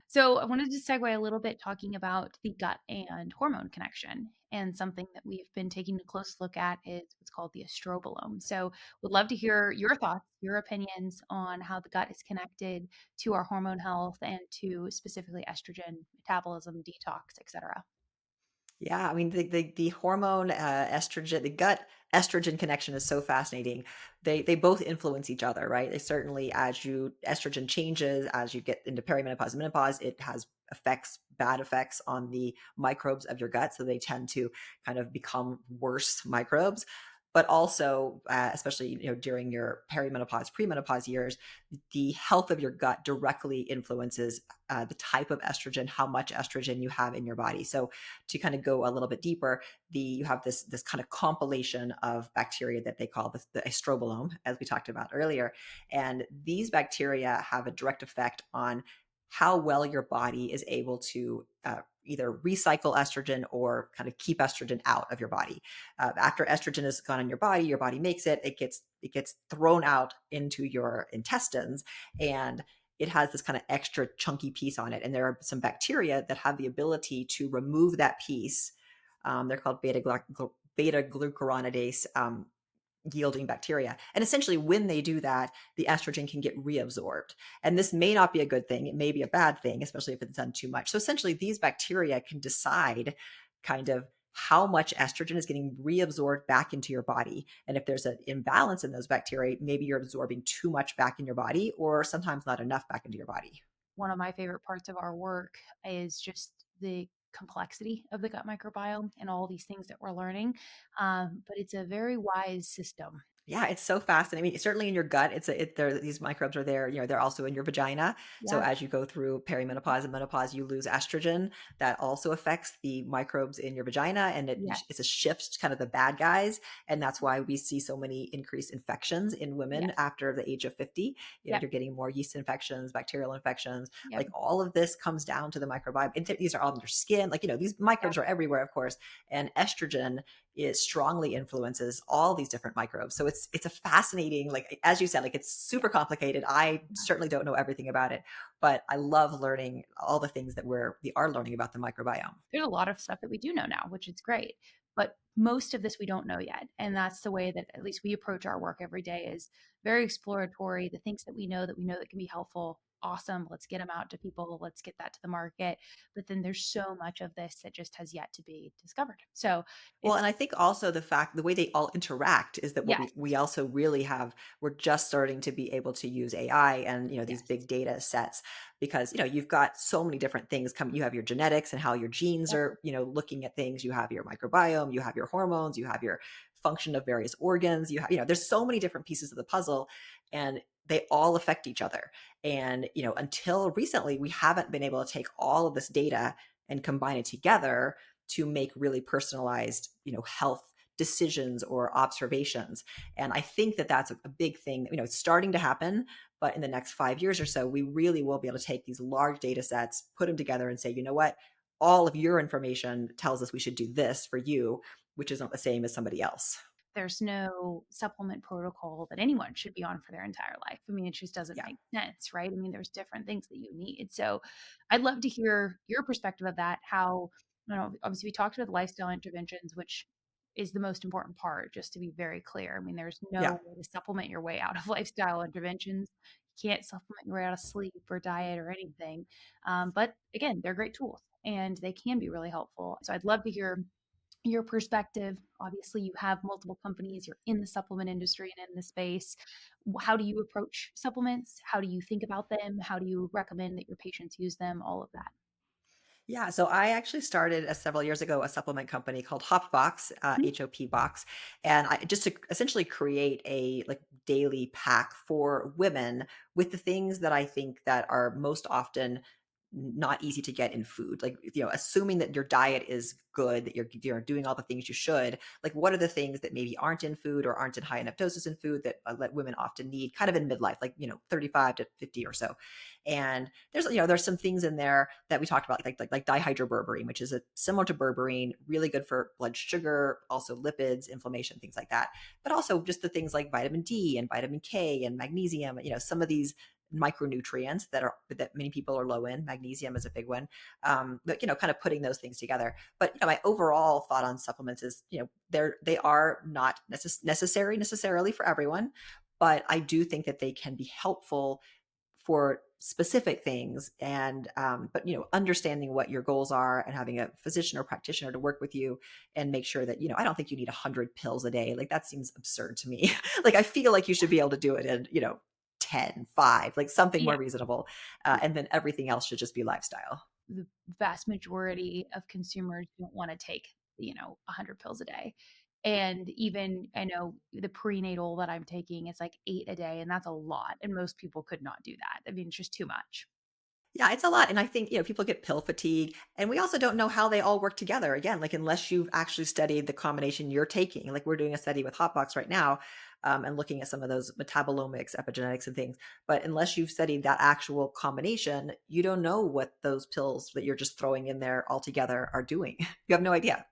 So I wanted to segue a little bit talking about the gut and hormone connection. And something that we've been taking a close look at is what's called the estrobolome. So would love to hear your thoughts, your opinions on how the gut is connected to our hormone health and to specifically estrogen metabolism, detox, etc. Yeah, I mean the hormone estrogen, the gut estrogen connection is so fascinating. They both influence each other, right? They certainly, as you estrogen changes, as you get into perimenopause and menopause, it has bad effects on the microbes of your gut, so they tend to kind of become worse microbes. But also, especially during your perimenopause, premenopause years, the health of your gut directly influences the type of estrogen, how much estrogen you have in your body. So to kind of go a little bit deeper, you have this kind of compilation of bacteria that they call the estrobolome, as we talked about earlier, and these bacteria have a direct effect on how well your body is able to either recycle estrogen or kind of keep estrogen out of your body. After estrogen has gone in your body makes it. It gets thrown out into your intestines, and it has this kind of extra chunky piece on it. And there are some bacteria that have the ability to remove that piece. They're called beta glucuronidase yielding bacteria. And essentially, when they do that, the estrogen can get reabsorbed. And this may not be a good thing. It may be a bad thing, especially if it's done too much. So essentially, these bacteria can decide kind of how much estrogen is getting reabsorbed back into your body. And if there's an imbalance in those bacteria, maybe you're absorbing too much back in your body, or sometimes not enough back into your body. One of my favorite parts of our work is just the complexity of the gut microbiome and all these things that we're learning. But it's a very wise system. Yeah, it's so fascinating. I mean, certainly in your gut, these microbes are there. They're also in your vagina. So Yeah. as you go through perimenopause and menopause, you lose estrogen. That also affects the microbes in your vagina, and Yes. it's a shift, kind of the bad guys, and that's why we see so many increased infections in women Yes. after the age of 50. Yep. You're getting more yeast infections, bacterial infections. Yep. Like all of this comes down to the microbiome. And these are all in your skin. Like, these Yep. microbes are everywhere, of course, and estrogen it strongly influences all these different microbes. So it's a fascinating, like as you said, like it's super complicated. I certainly don't know everything about it, but I love learning all the things that we are learning about the microbiome. There's a lot of stuff that we do know now, which is great. But most of this we don't know yet. And that's the way that at least we approach our work every day is very exploratory. The things that we know that can be helpful, awesome. Let's get them out to people. Let's get that to the market. But then there's so much of this that just has yet to be discovered. So Well, it's and I think also the way they all interact is that what yes, we also really have, we're just starting to be able to use AI and these yes, big data sets, because you've got so many different things coming. You have your genetics and how your genes yep, are looking at things. You have your microbiome, you have your hormones, you have your function of various organs. There's so many different pieces of the puzzle, and they all affect each other. And until recently, we haven't been able to take all of this data and combine it together to make really personalized, health decisions or observations. And I think that that's a big thing. It's starting to happen, but in the next 5 years or so, we really will be able to take these large data sets, put them together, and say, you know what? All of your information tells us we should do this for you, which is not the same as somebody else. there's no supplement protocol that anyone should be on for their entire life. I mean, it just doesn't Yeah. make sense, right? I mean, there's different things that you need. So I'd love to hear your perspective of that. How, obviously we talked about the lifestyle interventions, which is the most important part, just to be very clear. I mean, there's Yeah. no way to supplement your way out of lifestyle interventions. You can't supplement your way out of sleep or diet or anything. But again, they're great tools and they can be really helpful. So I'd love to hear your perspective. Obviously, you have multiple companies, you're in the supplement industry and in the space. How do you approach supplements? How do you think about them? How do you recommend that your patients use them? All of that. Yeah, so I actually started several years ago a supplement company called Hopbox, Mhm. HOP Box, and I just to essentially create a like daily pack for women with the things that I think that are most often not easy to get in food. Like, assuming that your diet is good, that you're doing all the things you should. Like, what are the things that maybe aren't in food or aren't in high enough doses in food that women often need, kind of in midlife, like 35 to 50 or so. And there's some things in there that we talked about, like dihydroberberine, which is similar to berberine, really good for blood sugar, also lipids, inflammation, things like that. But also just the things like vitamin D and vitamin K and magnesium. Some of these micronutrients that many people are low in. Magnesium is a big one. But kind of putting those things together. But my overall thought on supplements is, they are not necessary necessarily for everyone, but I do think that they can be helpful for specific things. And but understanding what your goals are and having a physician or practitioner to work with you and make sure that I don't think you need 100 pills a day. Like that seems absurd to me. Like I feel like you should be able to do it in 10, 5, like something Yeah. more reasonable. And then everything else should just be lifestyle. The vast majority of consumers don't want to take 100 pills a day. And even I know the prenatal that I'm taking, it's like 8 a day, and that's a lot, and most people could not do that. I mean, it's just too much. Yeah, it's a lot. And I think, people get pill fatigue, and we also don't know how they all work together. Again, like unless you've actually studied the combination you're taking, like we're doing a study with Hotbox right now, and looking at some of those metabolomics, epigenetics and things. But unless you've studied that actual combination, you don't know what those pills that you're just throwing in there all together are doing. You have no idea.